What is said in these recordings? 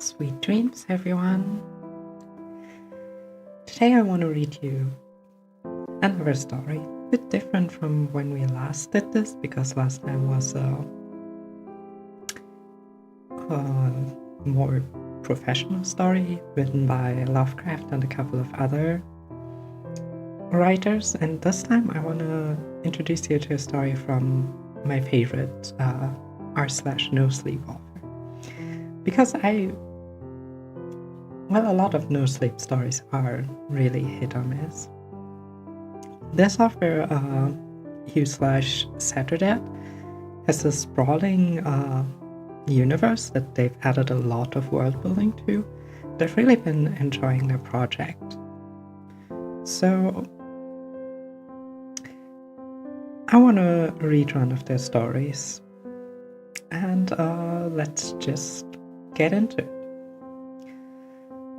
Sweet dreams, everyone. Today I want to read you another story, a bit different from when we last did this, because last time was a more professional story written by Lovecraft and a couple of other writers, and this time I want to introduce you to a story from my favorite r/nosleep author, because a lot of no-sleep stories are really hit or miss. This author, u/Saturday, has a sprawling universe that they've added a lot of world building to. They've really been enjoying their project. So I want to read one of their stories, and let's just get into it.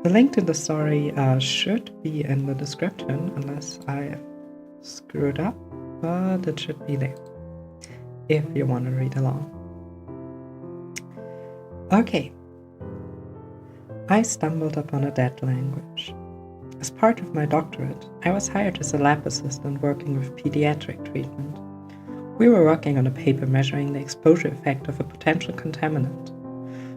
The link to the story should be in the description, unless I screwed up, but it should be there if you want to read along. Okay. I stumbled upon a dead language. As part of my doctorate, I was hired as a lab assistant working with pediatric treatment. We were working on a paper measuring the exposure effect of a potential contaminant.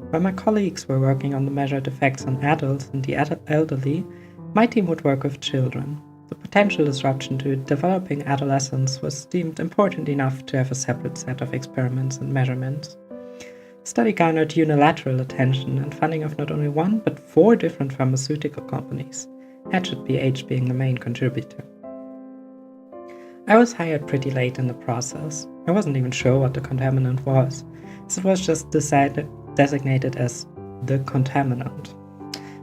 While my colleagues were working on the measured effects on adults and the elderly, my team would work with children. The potential disruption to developing adolescence was deemed important enough to have a separate set of experiments and measurements. The study garnered unilateral attention and funding of not only one, but 4 different pharmaceutical companies, HBH being the main contributor. I was hired pretty late in the process. I wasn't even sure what the contaminant was, as it was just designated as the contaminant.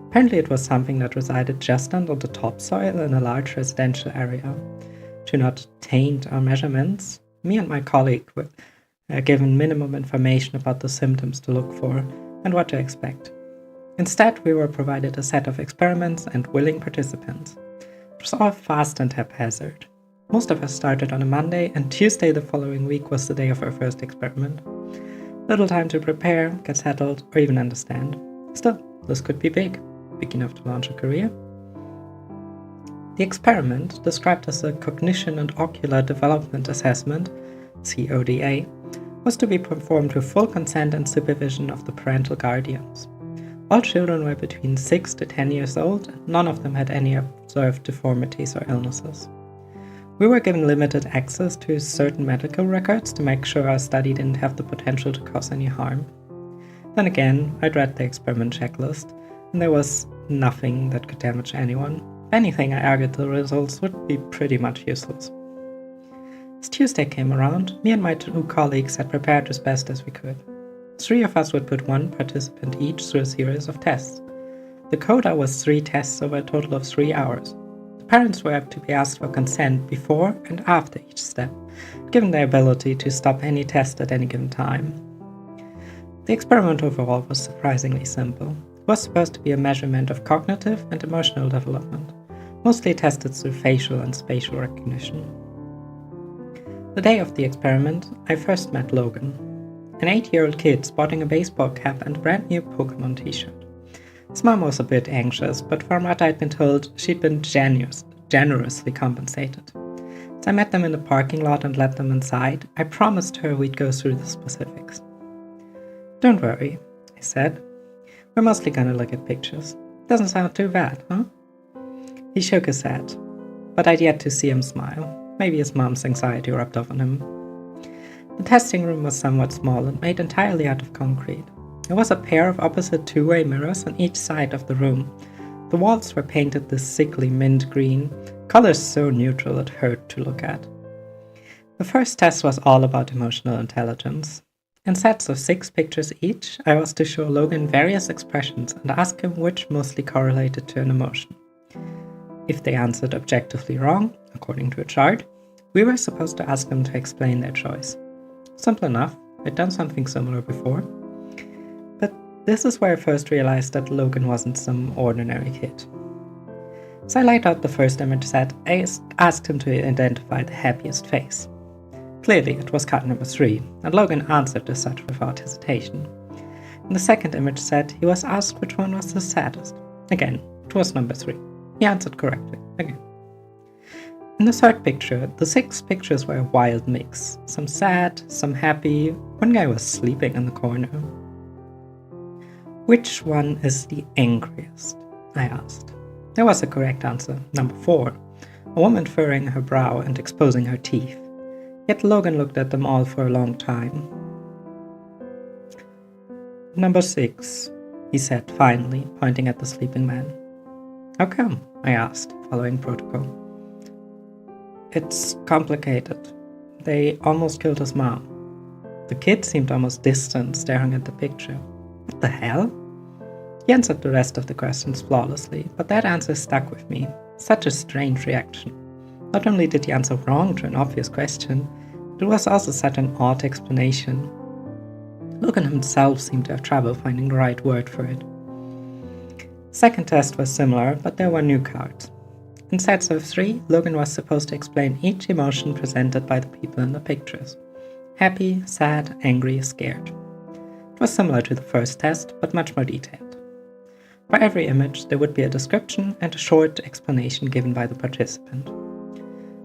Apparently it was something that resided just under the topsoil in a large residential area. To not taint our measurements, me and my colleague were given minimum information about the symptoms to look for and what to expect. Instead, we were provided a set of experiments and willing participants. It was all fast and haphazard. Most of us started on a Monday, and Tuesday the following week was the day of our first experiment. Little time to prepare, get settled, or even understand. Still, this could be big enough to launch a career. The experiment, described as a Cognition and Ocular Development Assessment, CODA, was to be performed with full consent and supervision of the parental guardians. All children were between 6 to 10 years old, and none of them had any observed deformities or illnesses. We were given limited access to certain medical records to make sure our study didn't have the potential to cause any harm. Then again, I'd read the experiment checklist, and there was nothing that could damage anyone. If anything, I argued the results would be pretty much useless. As Tuesday came around, me and my 2 colleagues had prepared as best as we could. 3 of us would put 1 participant each through a series of tests. The quota was 3 tests over a total of 3 hours. Parents were to be asked for consent before and after each step, given their ability to stop any test at any given time. The experiment overall was surprisingly simple. It was supposed to be a measurement of cognitive and emotional development, mostly tested through facial and spatial recognition. The day of the experiment, I first met Logan, an 8-year-old kid sporting a baseball cap and a brand new Pokemon t-shirt. His mom was a bit anxious, but from what I'd been told, she'd been generously compensated. As I met them in the parking lot and let them inside, I promised her we'd go through the specifics. "Don't worry," I said. "We're mostly gonna look at pictures. Doesn't sound too bad, huh?" He shook his head, but I'd yet to see him smile. Maybe his mom's anxiety rubbed off on him. The testing room was somewhat small and made entirely out of concrete. There was a pair of opposite 2-way mirrors on each side of the room. The walls were painted this sickly mint green, colors so neutral it hurt to look at. The first test was all about emotional intelligence. In sets of 6 pictures each, I was to show Logan various expressions and ask him which mostly correlated to an emotion. If they answered objectively wrong, according to a chart, we were supposed to ask them to explain their choice. Simple enough, I'd done something similar before. But this is where I first realized that Logan wasn't some ordinary kid. As I laid out the first image set, I asked him to identify the happiest face. Clearly, it was card number 3, and Logan answered as such without hesitation. In the second image set, he was asked which one was the saddest. Again, it was number 3. He answered correctly, again. In the third picture, the 6 pictures were a wild mix. Some sad, some happy. One guy was sleeping in the corner. Which one is the angriest? I asked. There was a correct answer, number 4. A woman furrowing her brow and exposing her teeth. Yet Logan looked at them all for a long time. Number 6, he said finally, pointing at the sleeping man. How come? I asked, following protocol. It's complicated. They almost killed his mom. The kid seemed almost distant, staring at the picture. What the hell? He answered the rest of the questions flawlessly, but that answer stuck with me. Such a strange reaction. Not only did he answer wrong to an obvious question, it was also such an odd explanation. Logan himself seemed to have trouble finding the right word for it. Second test was similar, but there were new cards. In sets of 3, Logan was supposed to explain each emotion presented by the people in the pictures. Happy, sad, angry, scared. It was similar to the first test, but much more detailed. For every image, there would be a description and a short explanation given by the participant.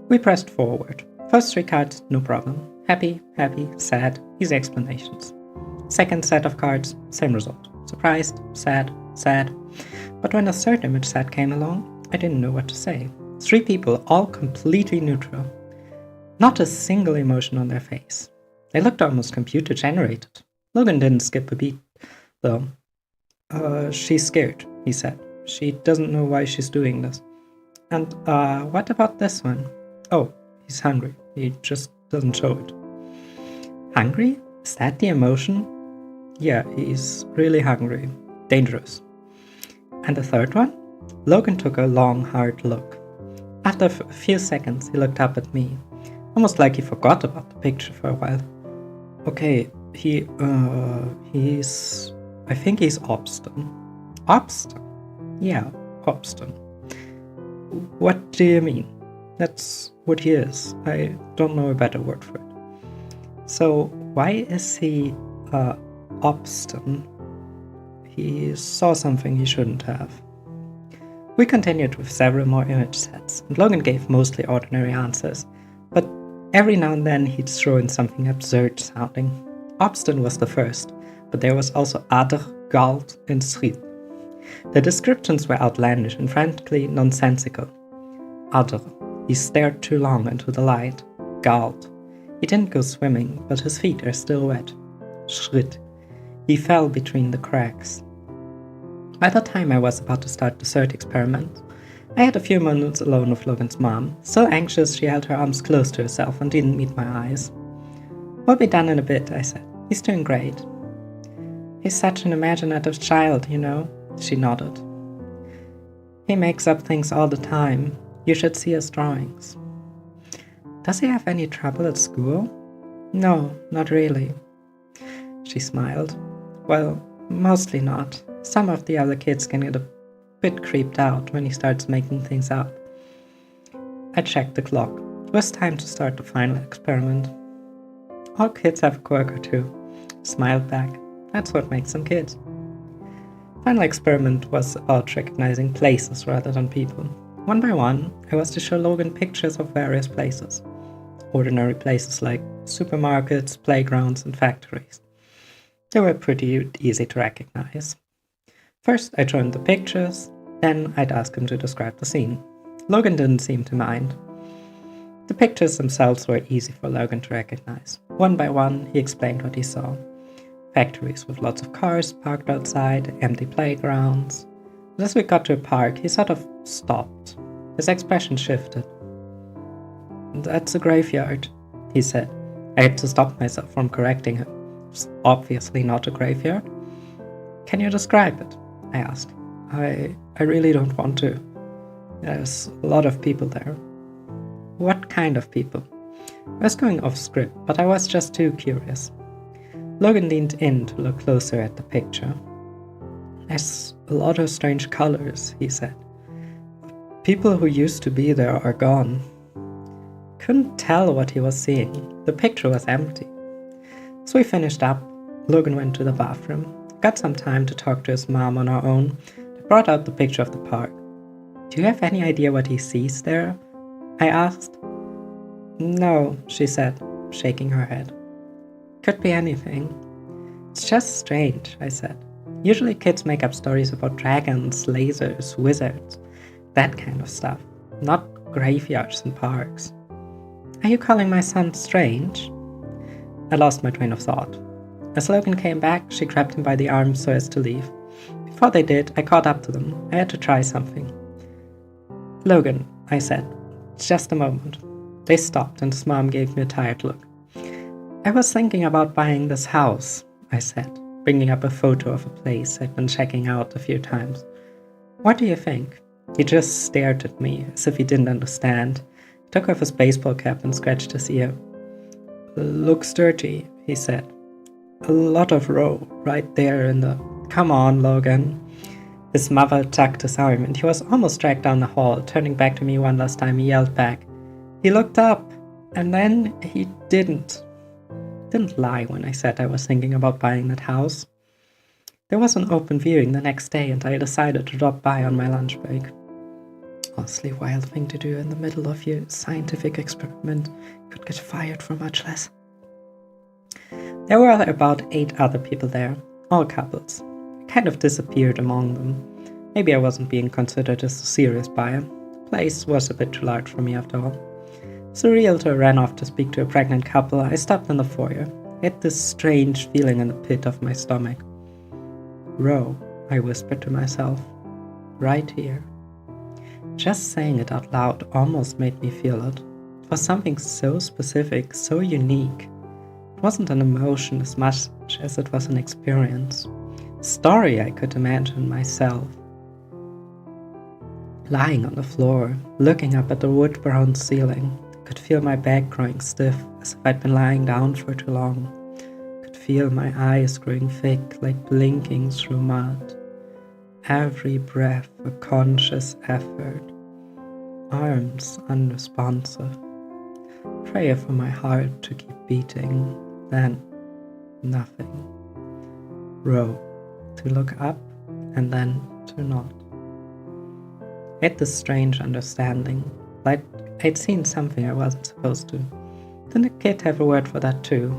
We pressed forward. First 3 cards, no problem. Happy, happy, sad, easy explanations. Second set of cards, same result. Surprised, sad, sad. But when the third image set came along, I didn't know what to say. 3 people, all completely neutral. Not a single emotion on their face. They looked almost computer-generated. Logan didn't skip a beat, though. She's scared, he said. She doesn't know why she's doing this. And, what about this one? Oh, he's hungry. He just doesn't show it. Hungry? Is that the emotion? Yeah, he's really hungry. Dangerous. And the third one? Logan took a long, hard look. After a few seconds, he looked up at me, almost like he forgot about the picture for a while. Okay, I think he's obstinate. Obstinate? Yeah, obstinate. What do you mean? That's what he is. I don't know a better word for it. So, why is he, obstinate? He saw something he shouldn't have. We continued with several more image sets, and Logan gave mostly ordinary answers, but every now and then he'd throw in something absurd sounding. Obstinate was the first, but there was also Ader, Galt, and Schritt. The descriptions were outlandish and frankly nonsensical. Ader, he stared too long into the light. Galt, he didn't go swimming, but his feet are still wet. Schritt, he fell between the cracks. By the time I was about to start the third experiment, I had a few moments alone with Logan's mom. So anxious, she held her arms close to herself and didn't meet my eyes. We'll be done in a bit, I said. He's doing great. He's such an imaginative child, you know, she nodded. He makes up things all the time. You should see his drawings. Does he have any trouble at school? No, not really. She smiled. Well, mostly not. Some of the other kids can get a bit creeped out when he starts making things up. I checked the clock. It was time to start the final experiment. All kids have a quirk or two. Smiled back. That's what makes them kids. Final experiment was about recognizing places rather than people. One by one, I was to show Logan pictures of various places. Ordinary places like supermarkets, playgrounds, and factories. They were pretty easy to recognize. First, I'd show him the pictures, then I'd ask him to describe the scene. Logan didn't seem to mind. The pictures themselves were easy for Logan to recognize. One by one, he explained what he saw. Factories with lots of cars parked outside, empty playgrounds. But as we got to a park, he sort of stopped. His expression shifted. That's a graveyard, he said. I had to stop myself from correcting him. It's obviously not a graveyard. Can you describe it? I asked. I really don't want to. There's a lot of people there. What kind of people? I was going off script, but I was just too curious. Logan leaned in to look closer at the picture. There's a lot of strange colors, he said. People who used to be there are gone. Couldn't tell what he was seeing. The picture was empty. So we finished up. Logan went to the bathroom, got some time to talk to his mom on our own. I brought out the picture of the park. Do you have any idea what he sees there? I asked. No, she said, shaking her head. Could be anything. It's just strange, I said. Usually kids make up stories about dragons, lasers, wizards, that kind of stuff, not graveyards and parks. Are you calling my son strange? I lost my train of thought. As Logan came back, she grabbed him by the arm so as to leave. Before they did, I caught up to them. I had to try something. Logan, I said, just a moment. They stopped and his mom gave me a tired look. I was thinking about buying this house, I said, bringing up a photo of a place I'd been checking out a few times. What do you think? He just stared at me as if he didn't understand. He took off his baseball cap and scratched his ear. Looks dirty, he said. A lot of row right there in the... Come on, Logan. His mother tugged his arm and he was almost dragged down the hall. Turning back to me one last time, he yelled back. He looked up, and then he didn't lie when I said I was thinking about buying that house. There was an open viewing the next day and I decided to drop by on my lunch break. Honestly, wild thing to do in the middle of your scientific experiment. Could get fired for much less. There were about 8 other people there, all couples. I kind of disappeared among them. Maybe I wasn't being considered as a serious buyer. The place was a bit too large for me after all. As the realtor ran off to speak to a pregnant couple, I stopped in the foyer. I had this strange feeling in the pit of my stomach. Row, I whispered to myself. Right here. Just saying it out loud almost made me feel it. It was something so specific, so unique. It wasn't an emotion as much as it was an experience. A story I could imagine myself. Lying on the floor, looking up at the wood-brown ceiling, I could feel my back growing stiff as if I'd been lying down for too long. I could feel my eyes growing thick like blinking through mud. Every breath a conscious effort. Arms unresponsive. Prayer for my heart to keep beating. Then, nothing. Row, to look up and then to not. I had this strange understanding, like I'd seen something I wasn't supposed to. Didn't the kid have a word for that too?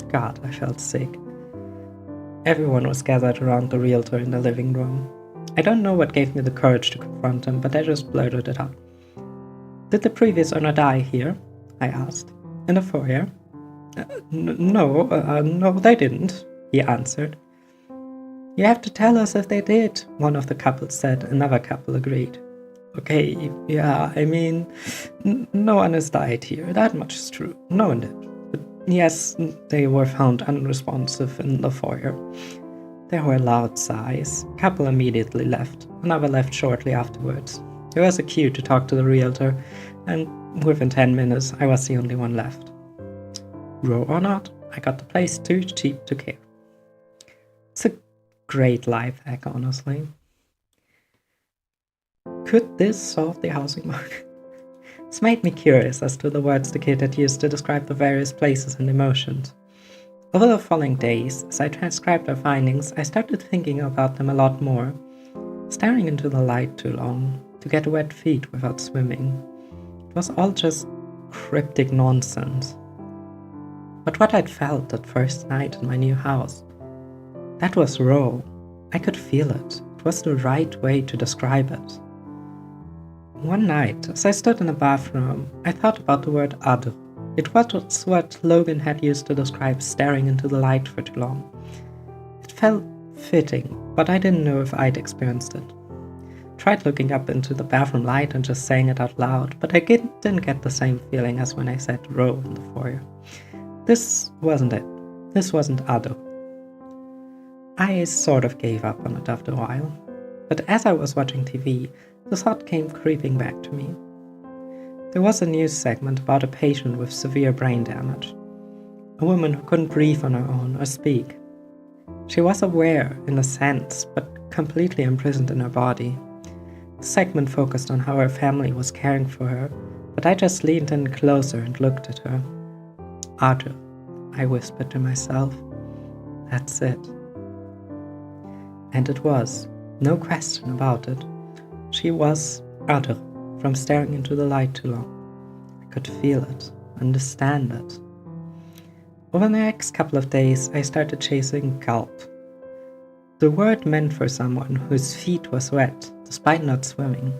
God, I felt sick. Everyone was gathered around the realtor in the living room. I don't know what gave me the courage to confront him, but I just blurted it out. Did the previous owner die here? I asked. In the foyer? No, they didn't, he answered. You have to tell us if they did, one of the couples said. Another couple agreed. Okay, yeah, I mean, no one has died here, that much is true. No one did. But yes, they were found unresponsive in the foyer. There were loud sighs. A couple immediately left. Another left shortly afterwards. There was a queue to talk to the realtor, and within 10 minutes, I was the only one left. Row or not, I got the place too cheap to care. It's a great life hack, honestly. Could this solve the housing market? It's made me curious as to the words the kid had used to describe the various places and emotions. Over the following days, as I transcribed our findings, I started thinking about them a lot more. Staring into the light too long, to get wet feet without swimming. It was all just cryptic nonsense. But what I'd felt that first night in my new house, that was raw. I could feel it. It was the right way to describe it. One night, as I stood in the bathroom, I thought about the word ado. It was what Logan had used to describe staring into the light for too long. It felt fitting, but I didn't know if I'd experienced it. Tried looking up into the bathroom light and just saying it out loud, but I didn't get the same feeling as when I said row in the foyer. This wasn't it. This wasn't ado. I sort of gave up on it after a while, but as I was watching TV, the thought came creeping back to me. There was a news segment about a patient with severe brain damage, a woman who couldn't breathe on her own or speak. She was aware, in a sense, but completely imprisoned in her body. The segment focused on how her family was caring for her, but I just leaned in closer and looked at her. Arthur, I whispered to myself. That's it. And it was, no question about it. She was other from staring into the light too long. I could feel it, understand it. Over the next couple of days, I started chasing gulp. The word meant for someone whose feet was wet, despite not swimming.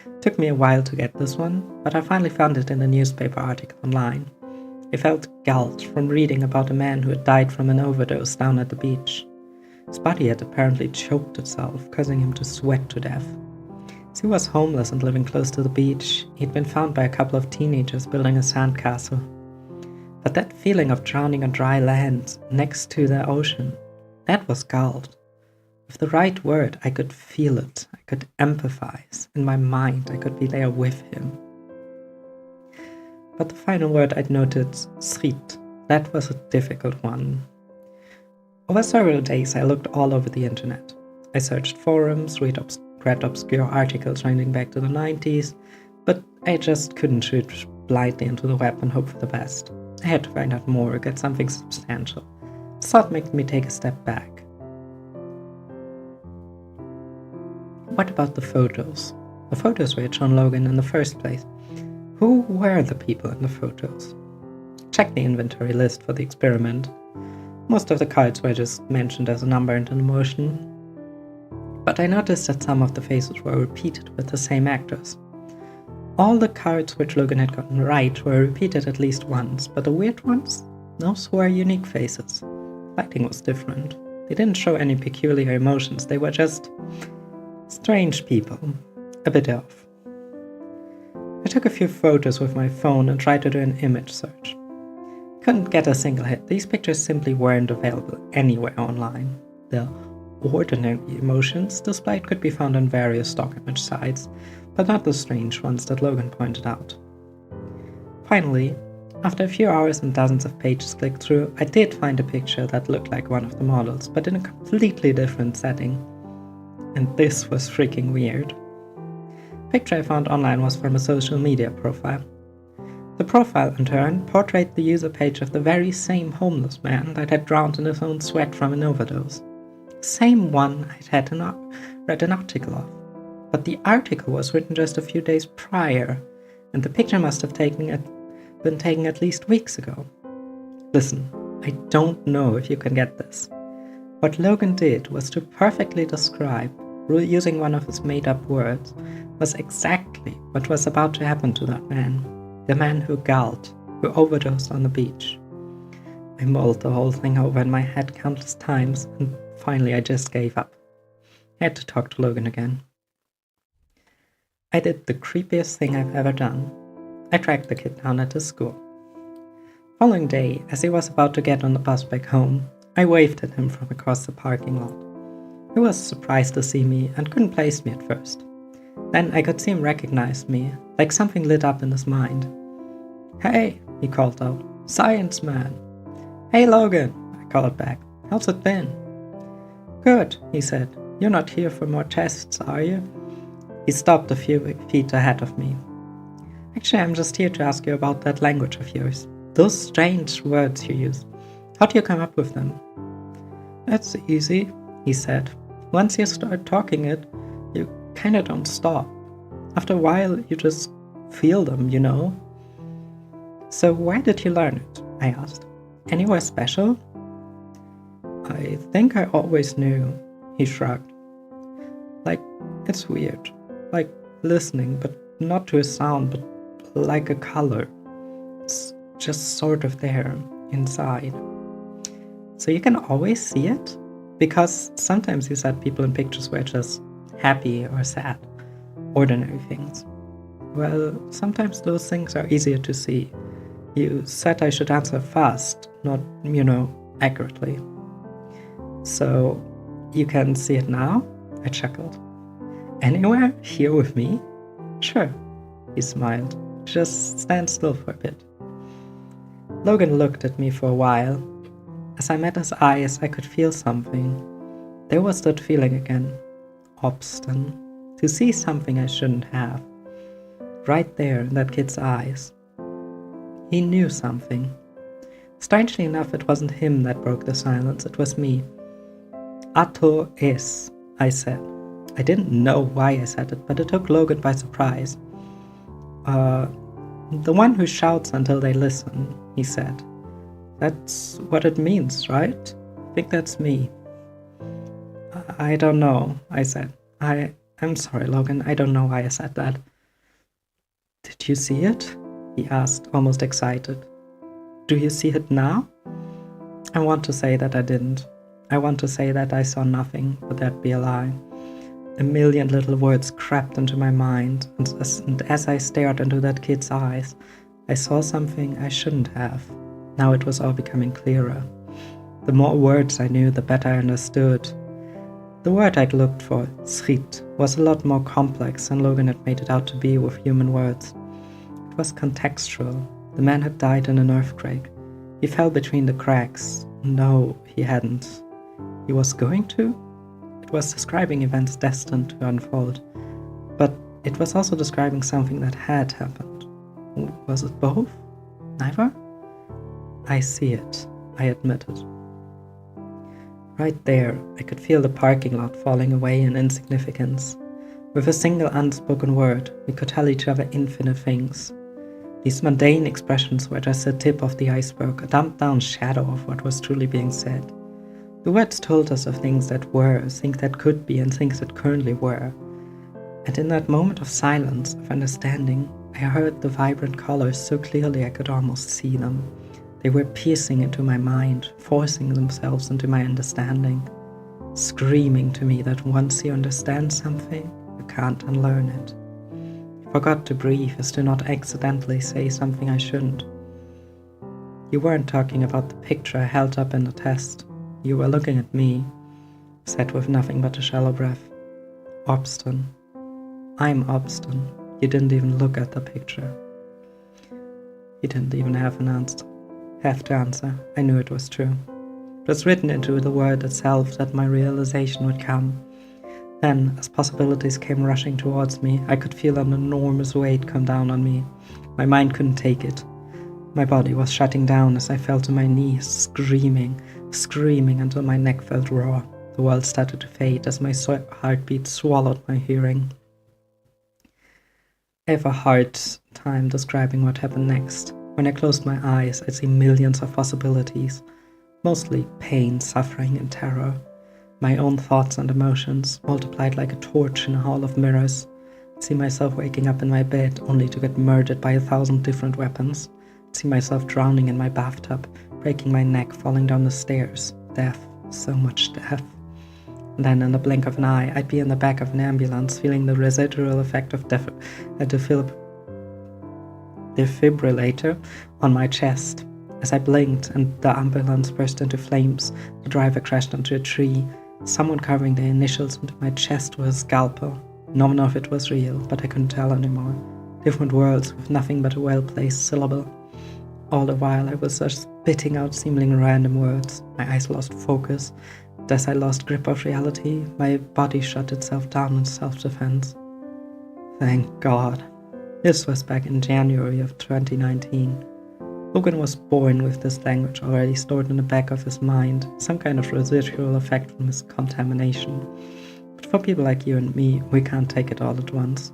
It took me a while to get this one, but I finally found it in a newspaper article online. I felt gulped from reading about a man who had died from an overdose down at the beach. His body had apparently choked itself, causing him to sweat to death. As he was homeless and living close to the beach, he'd been found by a couple of teenagers building a sandcastle. But that feeling of drowning on dry land next to the ocean, that was gulped. With the right word, I could feel it. I could empathize. In my mind, I could be there with him. But the final word I'd noted, schiet, that was a difficult one. Over several days, I looked all over the internet. I searched forums, read obscure articles ranging back to the 90s, but I just couldn't shoot blindly into the web and hope for the best. I had to find out more, get something substantial. This thought made me take a step back. What about the photos? The photos we had shown Logan in the first place. Who were the people in the photos? Check the inventory list for the experiment. Most of the cards were just mentioned as a number and an emotion. But I noticed that some of the faces were repeated with the same actors. All the cards which Logan had gotten right were repeated at least once, but the weird ones? Those were unique faces. Lighting was different. They didn't show any peculiar emotions, they were just strange people. A bit off. I took a few photos with my phone and tried to do an image search. Couldn't get a single hit. These pictures simply weren't available anywhere online. The ordinary emotions displayed could be found on various stock image sites, but not the strange ones that Logan pointed out. Finally, after a few hours and dozens of pages clicked through, I did find a picture that looked like one of the models, but in a completely different setting. And this was freaking weird. The picture I found online was from a social media profile. The profile, in turn, portrayed the user page of the very same homeless man that had drowned in his own sweat from an overdose. Same one I'd read an article of. But the article was written just a few days prior, and the picture must have been taken at least weeks ago. Listen, I don't know if you can get this. What Logan did was to perfectly describe, using one of his made-up words, was exactly what was about to happen to that man. The man who gulped, who overdosed on the beach. I mulled the whole thing over in my head countless times, and finally I just gave up. I had to talk to Logan again. I did the creepiest thing I've ever done. I tracked the kid down at his school. Following day, as he was about to get on the bus back home, I waved at him from across the parking lot. He was surprised to see me and couldn't place me at first. Then I could see him recognize me, like something lit up in his mind. "Hey," he called out. "Science man." "Hey Logan," I called back. "How's it been?" "Good," he said. "You're not here for more tests, are you?" He stopped a few feet ahead of me. "Actually, I'm just here to ask you about that language of yours. Those strange words you use. How do you come up with them?" "That's easy," he said. "Once you start talking it, you kinda don't stop. After a while, you just feel them, you know?" "So where did you learn it?" I asked. "Anywhere special?" "I think I always knew," he shrugged. "Like, it's weird. Like listening, but not to a sound, but like a color. It's just sort of there, inside." "So you can always see it? Because sometimes you said people in pictures were just happy or sad. Ordinary things." "Well, sometimes those things are easier to see. You said I should answer fast, not, accurately." "So, you can see it now?" I chuckled. "Anywhere? Here with me?" "Sure," he smiled. "Just stand still for a bit." Logan looked at me for a while. As I met his eyes, I could feel something. There was that feeling again. Obstinate. To see something I shouldn't have. Right there in that kid's eyes. He knew something. Strangely enough, it wasn't him that broke the silence, it was me. Atto es, I said. I didn't know why I said it, but it took Logan by surprise. The one who shouts until they listen, he said. That's what it means, right? I think that's me. I don't know, I said. I'm sorry, Logan, I don't know why I said that. Did you see it? He asked, almost excited. Do you see it now? I want to say that I didn't. I want to say that I saw nothing, but that'd be a lie. A million little words crept into my mind, and as I stared into that kid's eyes, I saw something I shouldn't have. Now it was all becoming clearer. The more words I knew, the better I understood. The word I'd looked for, schiet, was a lot more complex than Logan had made it out to be with human words. It was contextual. The man had died in an earthquake. He fell between the cracks. No, he hadn't. He was going to? It was describing events destined to unfold, but it was also describing something that had happened. Was it both? Neither? I see it, I admitted. Right there, I could feel the parking lot falling away in insignificance. With a single unspoken word, we could tell each other infinite things. These mundane expressions were just the tip of the iceberg, a dumped-down shadow of what was truly being said. The words told us of things that were, things that could be, and things that currently were. And in that moment of silence, of understanding, I heard the vibrant colors so clearly I could almost see them. They were piercing into my mind, forcing themselves into my understanding, screaming to me that once you understand something, you can't unlearn it. I forgot to breathe as to not accidentally say something I shouldn't. You weren't talking about the picture I held up in the test. You were looking at me, said with nothing but a shallow breath. Obstin. I'm Obstin. You didn't even look at the picture. He didn't even have to answer. I knew it was true. It was written into the word itself that my realization would come. Then, as possibilities came rushing towards me, I could feel an enormous weight come down on me. My mind couldn't take it. My body was shutting down as I fell to my knees, screaming until my neck felt raw. The world started to fade as my heartbeat swallowed my hearing. I have a hard time describing what happened next. When I closed my eyes, I'd see millions of possibilities, mostly pain, suffering, and terror. My own thoughts and emotions, multiplied like a torch in a hall of mirrors. I'd see myself waking up in my bed only to get murdered by 1,000 different weapons. I'd see myself drowning in my bathtub, breaking my neck, falling down the stairs. Death, so much death. And then in the blink of an eye, I'd be in the back of an ambulance, feeling the residual effect of a defibrillator on my chest. As I blinked and the ambulance burst into flames, the driver crashed into a tree. Someone carving the initials into my chest with a scalpel. None of it was real, but I couldn't tell anymore. Different worlds with nothing but a well-placed syllable. All the while I was just spitting out seemingly random words. My eyes lost focus. And as I lost grip of reality, my body shut itself down in self-defense. Thank God. This was back in January of 2019. Logan was born with this language already stored in the back of his mind, some kind of residual effect from his contamination. But for people like you and me, we can't take it all at once.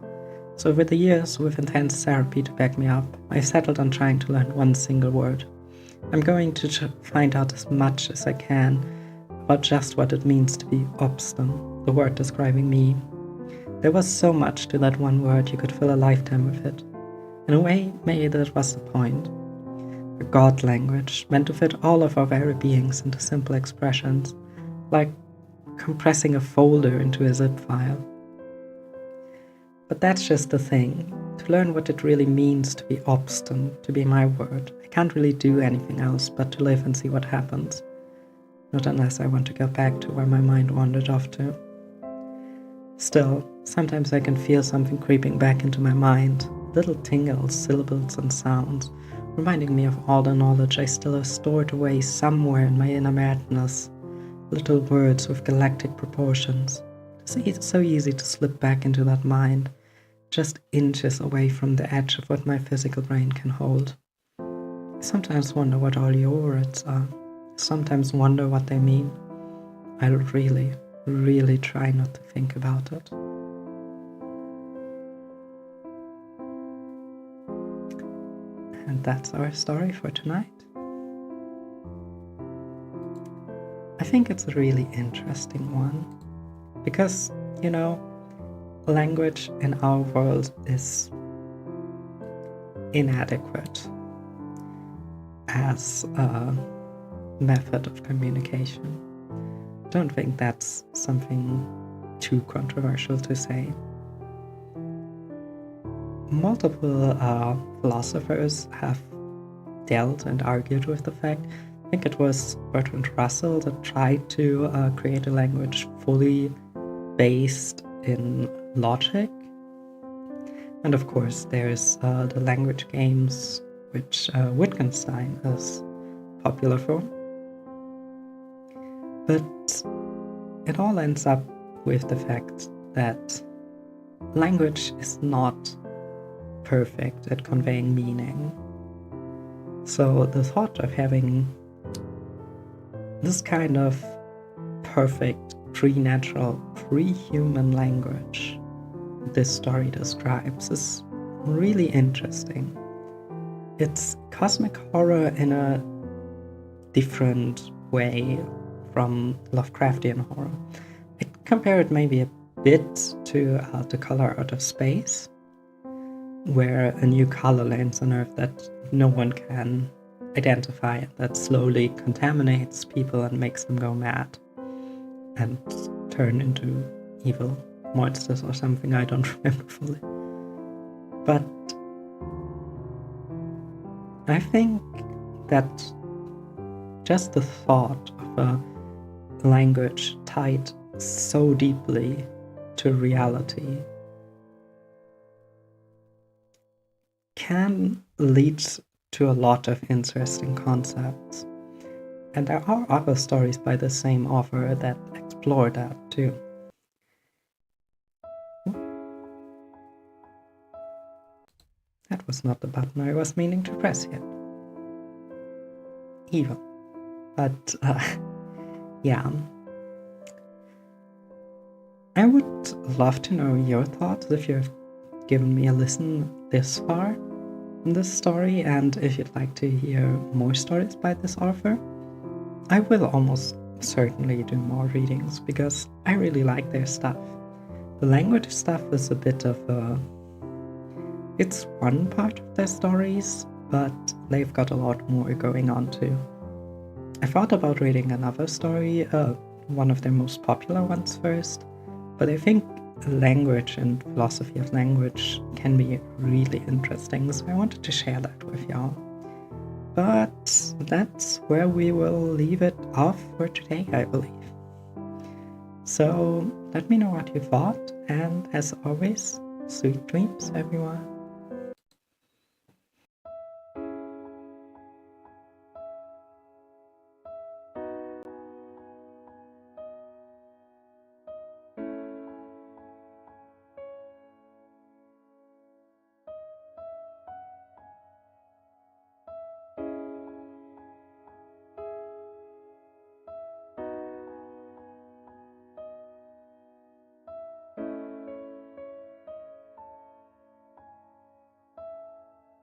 So over the years, with intense therapy to back me up, I settled on trying to learn one single word. I'm going to find out as much as I can about just what it means to be obstin, the word describing me. There was so much to that one word you could fill a lifetime with it. In a way, maybe that was the point. A God language, meant to fit all of our very beings into simple expressions, like compressing a folder into a zip file. But that's just the thing. To learn what it really means to be obstin, to be my word, I can't really do anything else but to live and see what happens. Not unless I want to go back to where my mind wandered off to. Still, sometimes I can feel something creeping back into my mind, little tingles, syllables and sounds, reminding me of all the knowledge I still have stored away somewhere in my inner madness. Little words with galactic proportions. It's so easy to slip back into that mind, just inches away from the edge of what my physical brain can hold. I sometimes wonder what all your words are. I sometimes wonder what they mean. I'll really, really try not to think about it. And that's our story for tonight. I think it's a really interesting one because, language in our world is inadequate as a method of communication. Don't think that's something too controversial to say. Multiple philosophers have dealt and argued with the fact. I think it was Bertrand Russell that tried to create a language fully based in logic. And of course, there's the language games, which Wittgenstein is popular for. But it all ends up with the fact that language is not perfect at conveying meaning. So the thought of having this kind of perfect, pre-natural, pre-human language this story describes is really interesting. It's cosmic horror in a different way from Lovecraftian horror. I compare it maybe a bit to The Color Out of Space, where a new color lands on Earth that no one can identify, that slowly contaminates people and makes them go mad and turn into evil monsters or something. I don't remember fully. But I think that just the thought of a language tied so deeply to reality can lead to a lot of interesting concepts. And there are other stories by the same author that explore that too. That was not the button I was meaning to press yet. Evil. But, yeah. I would love to know your thoughts if you've given me a listen this far in this story, and if you'd like to hear more stories by this author. I will almost certainly do more readings because I really like their stuff. The language stuff is a bit of a... It's one part of their stories, but they've got a lot more going on too. I thought about reading another story, one of their most popular ones first, but I think language and philosophy of language can be really interesting, so I wanted to share that with y'all. But that's where we will leave it off for today, I believe. So let me know what you thought, and as always, sweet dreams, everyone.